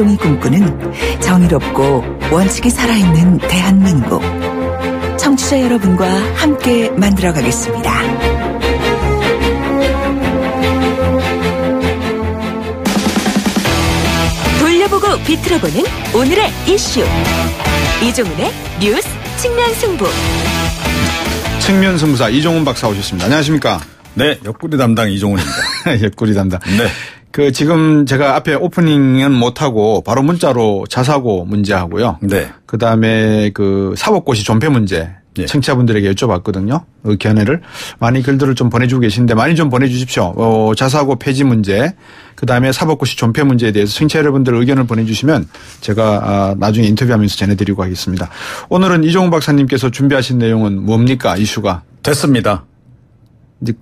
곽수종이 꿈꾸는 정의롭고 원칙이 살아있는 대한민국. 청취자 여러분과 함께 만들어가겠습니다. 돌려보고 비틀어보는 오늘의 이슈. 이종훈의 뉴스 측면 승부. 측면 승부사 이종훈 박사 오셨습니다. 안녕하십니까? 네, 옆구리 담당 이종훈입니다. 옆구리 담당. 네. 지금 제가 앞에 오프닝은 못하고 바로 문자로 자사고 문제하고요. 네. 그 다음에 사법고시 존폐 문제. 예. 청취자분들에게 여쭤봤거든요. 견해를. 많이 글들을 좀 보내주고 계신데 많이 좀 보내주십시오. 자사고 폐지 문제, 그 다음에 사법고시 존폐 문제에 대해서 청취자 여러분들 의견을 보내주시면 제가 나중에 인터뷰하면서 전해드리고 하겠습니다. 오늘은 이종훈 박사님께서 준비하신 내용은 뭡니까? 이슈가. 됐습니다. 이제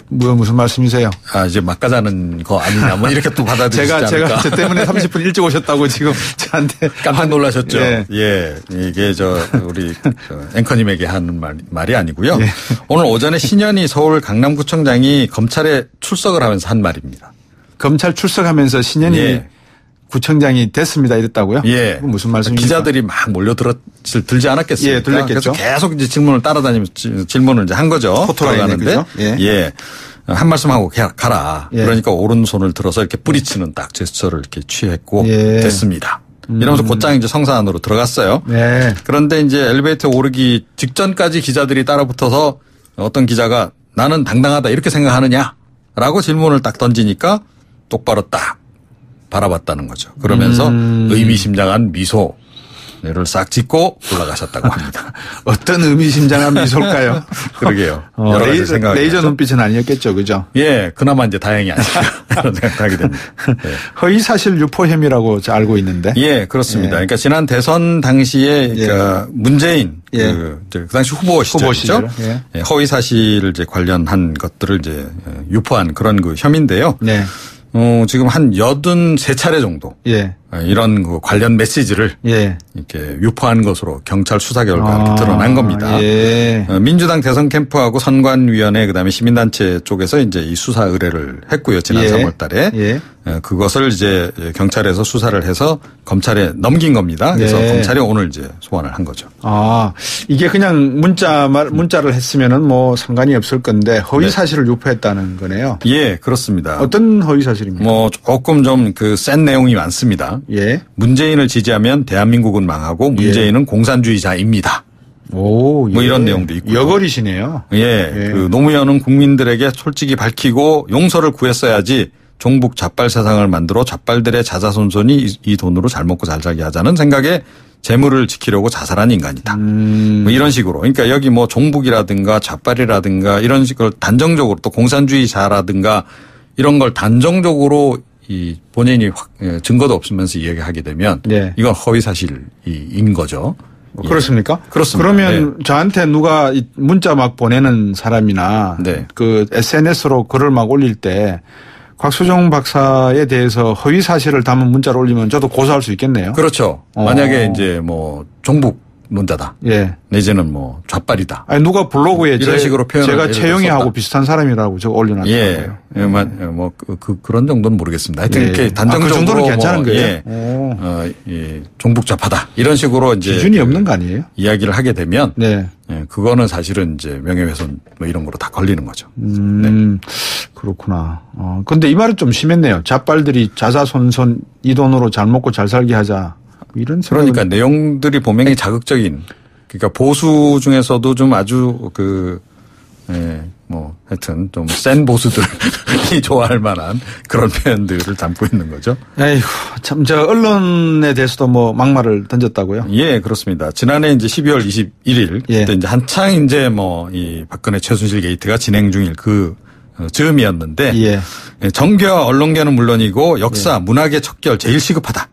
무슨 말씀이세요? 이제 막 가자는 거 아니냐, 뭐 이렇게 또 받아들이시지 않을까. 제가 저 때문에 30분 일찍 오셨다고 지금 저한테. 깜짝 놀라셨죠? 예. 예. 이게 우리 앵커님에게 하는 말이 아니고요. 예. 오늘 오전에 신현희 서울 강남구청장이 검찰에 출석을 하면서 한 말입니다. 검찰 출석하면서 신현희 예. 구청장이 됐습니다 이랬다고요? 예. 무슨 말씀입니까? 기자들이 막 들지 않았겠습니까? 예, 들렸겠죠. 그래서 계속 이제 질문을 따라다니면서 질문을 이제 한 거죠. 포토라인에 그죠? 예. 예. 한 말씀 하고 가라. 예. 그러니까 오른손을 들어서 이렇게 뿌리치는 딱 제스처를 이렇게 취했고 예. 됐습니다. 이러면서 곧장 이제 성사 안으로 들어갔어요. 네. 그런데 이제 엘리베이터 오르기 직전까지 기자들이 따라붙어서 어떤 기자가 나는 당당하다 이렇게 생각하느냐라고 질문을 딱 던지니까 똑바로 딱 바라봤다는 거죠. 그러면서 의미심장한 미소를 싹 짓고 올라가셨다고 합니다. 어떤 의미심장한 미소일까요? 그러게요. 여러 가지 생각이 레이저 눈빛은 아니었겠죠, 그죠? 예, 그나마 이제 다행이 아닐까 그런 생각하게 됩니다. 예. 허위사실 유포 혐의라고 알고 있는데. 예, 그렇습니다. 예. 그러니까 지난 대선 당시에 그러니까 문재인 예. 그 당시 후보 시절이죠. 예. 허위사실 이제 관련한 것들을 이제 유포한 그런 혐의인데요. 네. 지금 한 83차례 정도. 예. 이런 관련 메시지를. 예. 이렇게 유포한 것으로 경찰 수사 결과가 이렇게 드러난 겁니다. 예. 민주당 대선 캠프하고 선관위원회 그다음에 시민단체 쪽에서 이제 이 수사 의뢰를 했고요. 지난 예. 3월 달에. 예. 그것을 이제 경찰에서 수사를 해서 검찰에 넘긴 겁니다. 그래서 네. 검찰이 오늘 이제 소환을 한 거죠. 이게 그냥 문자를 했으면은 뭐 상관이 없을 건데 허위 사실을 유포했다는 거네요. 예, 그렇습니다. 어떤 허위 사실입니까? 조금 좀 센 내용이 많습니다. 예. 문재인을 지지하면 대한민국은 망하고 문재인은 공산주의자입니다. 오, 예. 이런 내용도 있고요. 여걸이시네요. 예. 노무현은 국민들에게 솔직히 밝히고 용서를 구했어야지 종북 좌빨 세상을 만들어 좌빨들의 자자손손이 이 돈으로 잘 먹고 잘 살게 하자는 생각에 재물을 지키려고 자살한 인간이다. 이런 식으로. 그러니까 여기 종북이라든가 좌빨이라든가 이런 식으로 단정적으로 또 공산주의자라든가 이런 걸 단정적으로 이 본인이 증거도 없으면서 이야기하게 되면 네. 이건 허위 사실인 거죠. 그렇습니까? 그렇습니다. 그러면 저한테 누가 문자 막 보내는 사람이나 네. SNS로 글을 막 올릴 때 곽수종 박사에 대해서 허위 사실을 담은 문자를 올리면 저도 고소할 수 있겠네요. 그렇죠. 만약에 이제 종북 논자다. 예. 내지는 좌빨이다. 아니 누가 블로그에 이런 식으로 표현을 제가 최영희하고 비슷한 사람이라고 제가 올려놨어요. 예. 그런 정도는 모르겠습니다. 하여튼 이렇게 단정적으로 그 정도는 괜찮은 거예요. 예. 종북 좌파다. 이런 식으로 이제 기준이 없는 거 아니에요? 이야기를 하게 되면 네. 예, 그거는 사실은 이제 명예훼손 이런 거로 다 걸리는 거죠. 네. 그렇구나. 근데 이 말은 좀 심했네요. 좌빨들이 자자손손 이 돈으로 잘 먹고 잘 살게 하자. 이런 그러니까 내용들이 보면 자극적인, 그러니까 보수 중에서도 좀 아주 하여튼 좀 센 보수들이 좋아할 만한 그런 표현들을 담고 있는 거죠. 에이구, 참, 언론에 대해서도 막말을 던졌다고요? 예, 그렇습니다. 지난해 이제 12월 21일. 예. 그때 이제 한창 이제 이 박근혜 최순실 게이트가 진행 중일 즈음이었는데. 예. 정계와 언론계는 물론이고 역사, 문학의 척결 제일 시급하다.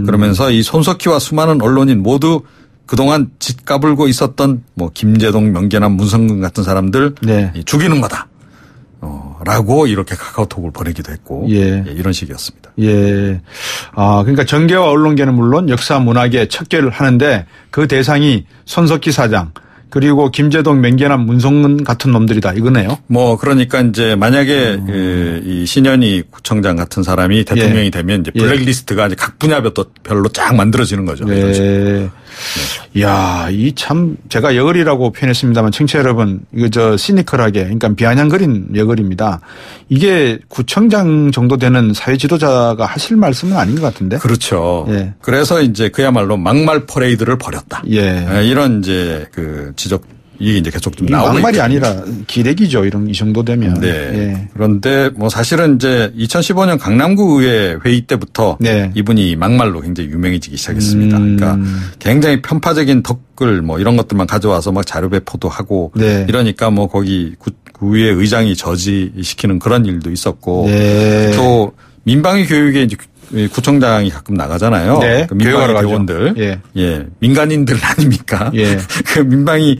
그러면서 이 손석희와 수많은 언론인 모두 그동안 짓 까불고 있었던 김재동, 명계남, 문성근 같은 사람들 네. 죽이는 거다. 라고 이렇게 카카오톡을 보내기도 했고. 예. 이런 식이었습니다. 예. 그러니까 정계와 언론계는 물론 역사 문학의 척결을 하는데 그 대상이 손석희 사장, 그리고 김재동, 맹계남, 문성근 같은 놈들이다 이거네요. 뭐 그러니까 이제 만약에 이 신현희 구청장 같은 사람이 대통령이 되면 이제 블랙리스트가 이제 각 분야별로 쫙 만들어지는 거죠. 네. 이야, 이 참 제가 여걸이라고 표현했습니다만 청취자 여러분 이거 저 시니컬하게 그러니까 비아냥거린 여걸입니다. 이게 구청장 정도 되는 사회 지도자가 하실 말씀은 아닌 것 같은데. 그렇죠. 예. 그래서 이제 그야말로 막말 퍼레이드를 벌였다. 예. 이런 이제 그 지적. 이게 이제 계속 좀 나오고 막말이 아니라 기레기죠. 이 정도 되면. 네. 예. 그런데 뭐 사실은 이제 2015년 강남구 의회 회의 때부터 네. 이분이 막말로 굉장히 유명해지기 시작했습니다. 그러니까 굉장히 편파적인 덧글 뭐 이런 것들만 가져와서 막 자료 배포도 하고 네. 이러니까 뭐 거기 구의회 의장이 저지시키는 그런 일도 있었고 네. 또 민방위 교육에 이제 구청장이 가끔 나가잖아요. 네. 그 민방위 대원들. 예. 민간인들 아닙니까? 예. 그 민방위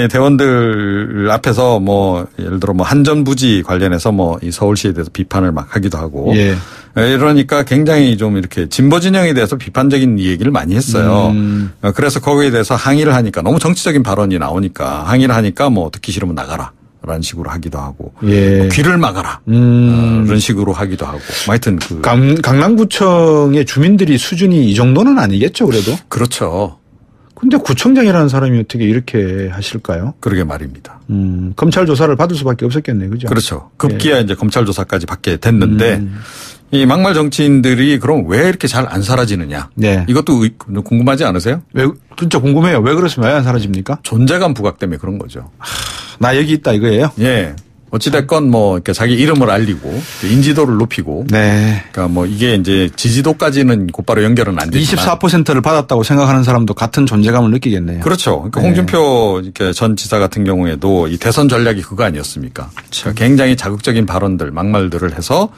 대원들 앞에서 뭐 예를 들어 뭐 한전부지 관련해서 뭐 이 서울시에 대해서 비판을 막 하기도 하고. 예. 이러니까 굉장히 좀 이렇게 진보 진영에 대해서 비판적인 얘기를 많이 했어요. 그래서 거기에 대해서 항의를 하니까 너무 정치적인 발언이 나오니까 항의를 하니까 뭐 듣기 싫으면 나가라. 라는 식으로 하기도 하고 예. 뭐 귀를 막아라 그런 식으로 하기도 하고 하여튼 그 강남구청의 주민들이 수준이 이 정도는 아니겠죠 그래도. 그렇죠. 근데 구청장이라는 사람이 어떻게 이렇게 하실까요? 그러게 말입니다. 검찰 조사를 받을 수밖에 없었겠네요, 그죠? 그렇죠. 급기야 이제 검찰 조사까지 받게 됐는데 이 막말 정치인들이 그럼 왜 이렇게 잘 안 사라지느냐? 네. 이것도 궁금하지 않으세요? 왜 진짜 궁금해요. 왜 그렇습니까? 왜 안 사라집니까? 존재감 부각 때문에 그런 거죠. 나 여기 있다 이거예요? 예. 어찌됐건 뭐 이렇게 자기 이름을 알리고 인지도를 높이고. 네. 그러니까 뭐 이게 이제 지지도까지는 곧바로 연결은 안 되지만 24%를 받았다고 생각하는 사람도 같은 존재감을 느끼겠네요. 그렇죠. 그러니까 홍준표 이렇게 전 지사 같은 경우에도 이 대선 전략이 그거 아니었습니까? 그러니까 굉장히 자극적인 발언들, 막말들을 해서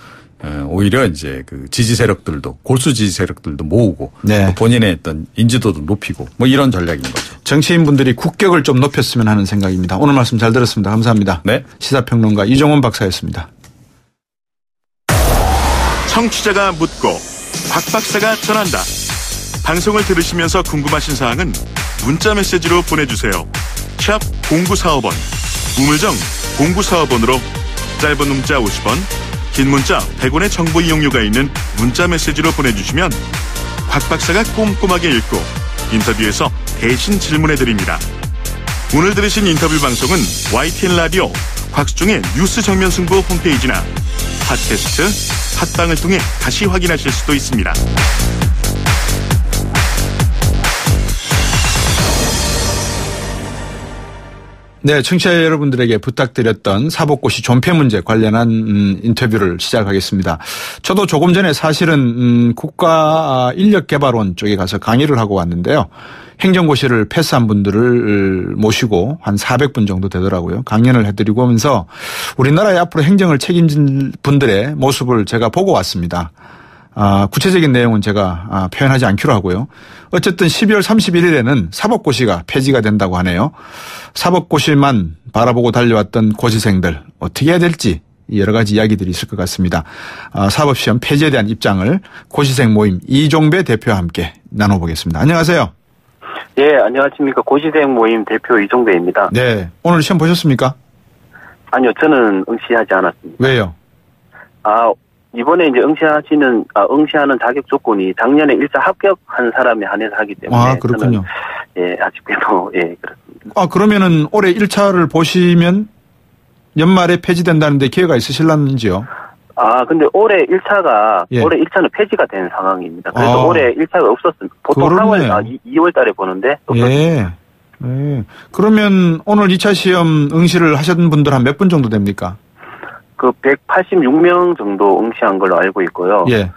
오히려 이제 그 지지 세력들도 골수 지지 세력들도 모으고 네. 본인의 어떤 인지도도 높이고 뭐 이런 전략인 거죠. 정치인분들이 국격을 좀 높였으면 하는 생각입니다. 오늘 말씀 잘 들었습니다. 감사합니다. 네. 시사평론가 이종원 박사였습니다. 청취자가 묻고 박 박사가 전한다. 방송을 들으시면서 궁금하신 사항은 문자 메시지로 보내주세요. 샵 0945번 우물정 0945번으로 짧은 문자 50원 긴 문자 100원의 정보 이용료가 있는 문자 메시지로 보내주시면 박 박사가 꼼꼼하게 읽고 인터뷰에서 대신 질문해드립니다. 오늘 들으신 인터뷰 방송은 YTN 라디오 곽수종의 뉴스 정면 승부 홈페이지나 팟캐스트, 팟빵을 통해 다시 확인하실 수도 있습니다. 네, 청취자 여러분들에게 부탁드렸던 사법고시 존폐 문제 관련한 인터뷰를 시작하겠습니다. 저도 조금 전에 사실은 국가인력개발원 쪽에 가서 강의를 하고 왔는데요. 행정고시를 패스한 분들을 모시고 한 400분 정도 되더라고요. 강연을 해드리고 오면서 우리나라의 앞으로 행정을 책임질 분들의 모습을 제가 보고 왔습니다. 구체적인 내용은 제가 표현하지 않기로 하고요. 어쨌든 12월 31일에는 사법고시가 폐지가 된다고 하네요. 사법고시만 바라보고 달려왔던 고시생들 어떻게 해야 될지 여러 가지 이야기들이 있을 것 같습니다. 사법시험 폐지에 대한 입장을 고시생 모임 이종배 대표와 함께 나눠보겠습니다. 안녕하세요. 예, 안녕하십니까. 고시생 모임 대표 이종배입니다. 네. 오늘 시험 보셨습니까? 아니요, 저는 응시하지 않았습니다. 왜요? 이번에 이제 응시하는 자격 조건이 작년에 1차 합격한 사람에 한해서 하기 때문에. 그렇군요. 저는, 아직도, 그렇습니다. 그러면은 올해 1차를 보시면 연말에 폐지된다는데 기회가 있으실런지요? 근데 올해 1차가, 올해 1차는 폐지가 된 상황입니다. 그래서 올해 1차가 없었습니다. 보통 2월 달에 보는데. 예. 그러면 오늘 2차 시험 응시를 하셨던 분들 한 몇 분 정도 됩니까? 186명 정도 응시한 걸로 알고 있고요. 예.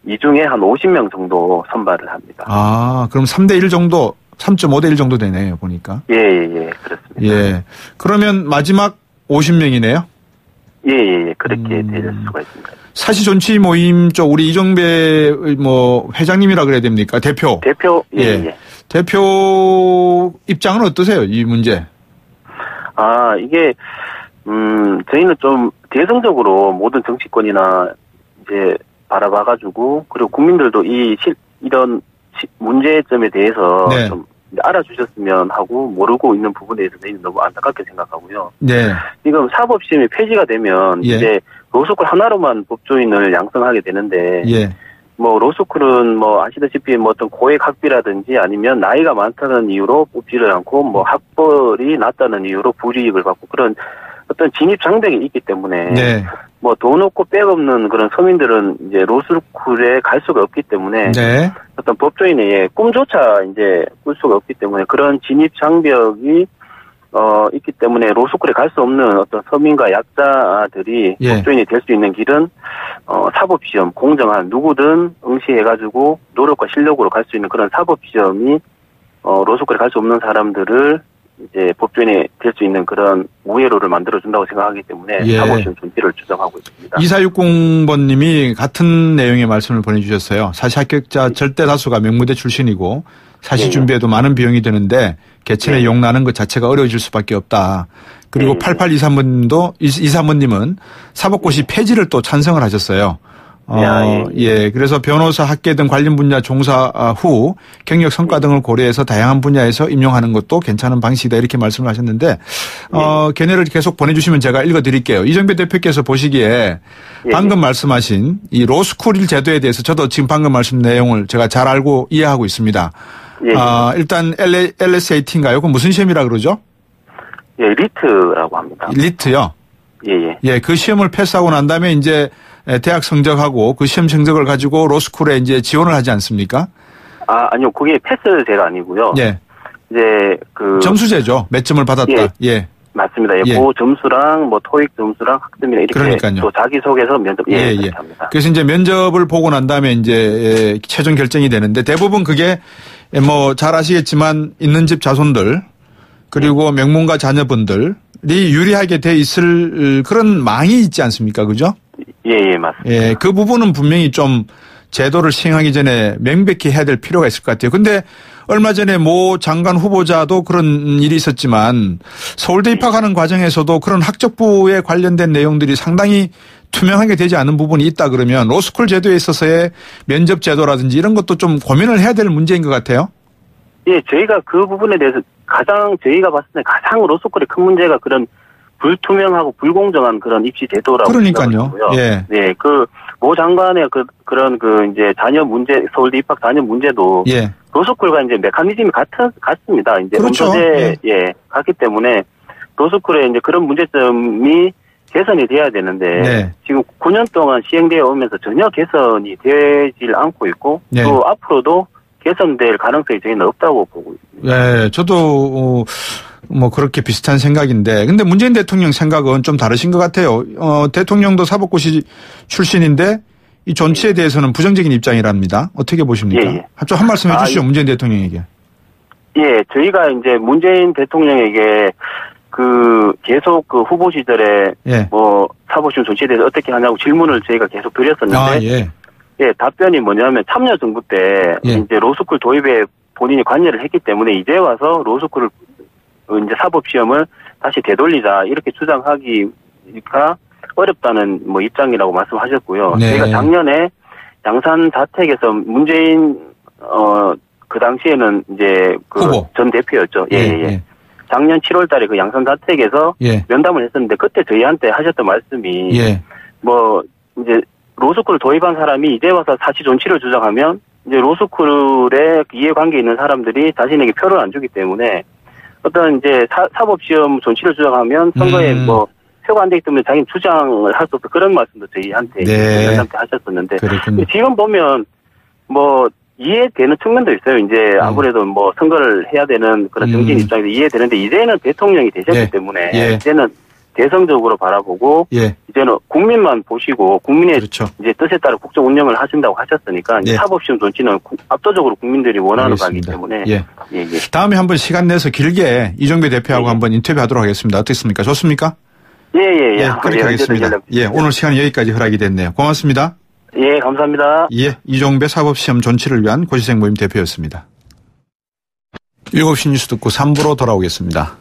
이 중에 한 50명 정도 선발을 합니다. 그럼 3대1 정도, 3.5대1 정도 되네요, 보니까. 예, 그렇습니다. 예. 그러면 마지막 50명이네요? 예, 그렇게 될 수가 있습니다. 사시존치 모임 쪽 우리 이종배 회장님이라 그래야 됩니까? 대표. 예. 대표 입장은 어떠세요, 이 문제? 이게, 저희는 좀 대승적으로 모든 정치권이나 이제 바라봐가지고, 그리고 국민들도 이런 문제점에 대해서 좀 알아주셨으면 하고 모르고 있는 부분에 대해서 저희는 너무 안타깝게 생각하고요. 네. 지금 사법시험이 폐지가 되면 예. 이제 로스쿨 하나로만 법조인을 양성하게 되는데 예. 뭐 로스쿨은 뭐 아시다시피 뭐 어떤 고액 학비라든지 아니면 나이가 많다는 이유로 뽑지를 않고 뭐 학벌이 낮다는 이유로 불이익을 받고 그런 어떤 진입 장벽이 있기 때문에 네. 뭐 돈 없고 백 없는 그런 서민들은 이제 로스쿨에 갈 수가 없기 때문에 네. 어떤 법조인의 꿈조차 이제 꿀 수가 없기 때문에 그런 진입 장벽이 있기 때문에 로스쿨에 갈 수 없는 어떤 서민과 약자들이 예. 법조인이 될 수 있는 길은 사법시험 공정한 누구든 응시해가지고 노력과 실력으로 갈 수 있는 그런 사법시험이 로스쿨에 갈 수 없는 사람들을 이제 법조인이 될 수 있는 그런 우회로를 만들어준다고 생각하기 때문에 예. 사법시험 존재를 주장하고 있습니다. 2460번님이 같은 내용의 말씀을 보내주셨어요. 사시 합격자 절대 다수가 명무대 출신이고 사시 준비에도 많은 비용이 드는데 개천에 용나는 것 자체가 어려워질 수밖에 없다. 그리고 8823번님은 사법고시 폐지를 또 찬성을 하셨어요. 예. 그래서 변호사, 학계 등 관련 분야 종사 후 경력 성과 등을 고려해서 다양한 분야에서 임용하는 것도 괜찮은 방식이다 이렇게 말씀을 하셨는데 견해를 계속 보내주시면 제가 읽어드릴게요. 이정배 대표께서 보시기에 방금 말씀하신 이 로스쿨 제도에 대해서 저도 지금 방금 말씀 내용을 제가 잘 알고 이해하고 있습니다. 일단 LSAT인가요? 그 무슨 시험이라 그러죠? 예, 리트라고 합니다. 리트요? 예, 그 시험을 패스하고 난 다음에 이제 대학 성적하고 그 시험 성적을 가지고 로스쿨에 이제 지원을 하지 않습니까? 아니요. 그게 패스제가 아니고요. 예. 이제 점수제죠. 몇 점을 받았다. 예. 맞습니다. 그 점수랑 뭐 토익 점수랑 학점이나 이렇게 그러니까요. 또 자기소개서 면접 그렇게 합니다. 그래서 이제 면접을 보고 난 다음에 이제 최종 결정이 되는데 대부분 그게 뭐 잘 아시겠지만 있는 집 자손들 그리고 명문가 자녀분들이 유리하게 돼 있을 그런 망이 있지 않습니까? 그죠? 예, 맞습니다. 예, 그 부분은 분명히 좀 제도를 시행하기 전에 명백히 해야 될 필요가 있을 것 같아요. 근데 얼마 전에 모 장관 후보자도 그런 일이 있었지만 서울대 입학하는 과정에서도 그런 학적부에 관련된 내용들이 상당히 투명하게 되지 않은 부분이 있다 그러면 로스쿨 제도에 있어서의 면접 제도라든지 이런 것도 좀 고민을 해야 될 문제인 것 같아요. 예, 저희가 그 부분에 대해서 저희가 봤을 때 가장 로스쿨의 큰 문제가 그런 불투명하고 불공정한 그런 입시 제도라고 그러니까요. 예. 네, 모 장관의 그런 이제 자녀 문제, 서울대 입학 자녀 문제도 로스쿨과 이제 메커니즘이 같습니다. 이제 그렇죠. 같기 때문에 로스쿨에 이제 그런 문제점이 개선이 돼야 되는데 지금 9년 동안 시행되어 오면서 전혀 개선이 되질 않고 있고 또 앞으로도 개선될 가능성이 저희는 없다고 보고 있습니다. 네, 저도 뭐 그렇게 비슷한 생각인데 근데 문재인 대통령 생각은 좀 다르신 것 같아요. 대통령도 사법고시 출신인데 이 존치에 대해서는 부정적인 입장이랍니다. 어떻게 보십니까? 좀 한 말씀 해주시죠. 문재인 대통령에게. 예, 저희가 이제 문재인 대통령에게 계속 후보 시절에 뭐 사법시험 존치에 대해서 어떻게 하냐고 질문을 저희가 계속 드렸었는데 답변이 뭐냐면 참여정부 때 이제 로스쿨 도입에 본인이 관여를 했기 때문에 이제 와서 로스쿨을 이제 사법시험을 다시 되돌리자 이렇게 주장하기가 어렵다는 뭐 입장이라고 말씀하셨고요. 저희가 작년에 양산 자택에서 문재인 그 당시에는 이제 전 대표였죠. 작년 7월달에 그 양산 자택에서 면담을 했었는데 그때 저희한테 하셨던 말씀이 뭐 이제 로스쿨을 도입한 사람이 이제 와서 사시 존치를 주장하면 이제 로스쿨에 이해관계 있는 사람들이 자신에게 표를 안 주기 때문에 어떤 이제 사법시험 존치를 주장하면 선거에 뭐 표가 안 되기 때문에 자기는 주장을 할 수 없다 그런 말씀도 저희한테 하셨었는데 지금 보면 뭐 이해되는 측면도 있어요. 이제 아무래도 뭐 선거를 해야 되는 그런 정치인 입장에서 이해되는데 이제는 대통령이 되셨기 때문에 이제는 대성적으로 바라보고 이제는 국민만 보시고 국민의 이제 뜻에 따라 국정 운영을 하신다고 하셨으니까 이제 사법시험 존치는 압도적으로 국민들이 원하는 바이기 때문에 다음에 한번 시간 내서 길게 이정배 대표하고 한번 인터뷰하도록 하겠습니다. 어떻습니까? 좋습니까? 그렇게 하겠습니다. 오늘 시간이 여기까지 허락이 됐네요. 고맙습니다. 감사합니다. 이정배 사법시험 존치를 위한 고시생 모임 대표였습니다. 7시 뉴스 듣고 3부로 돌아오겠습니다.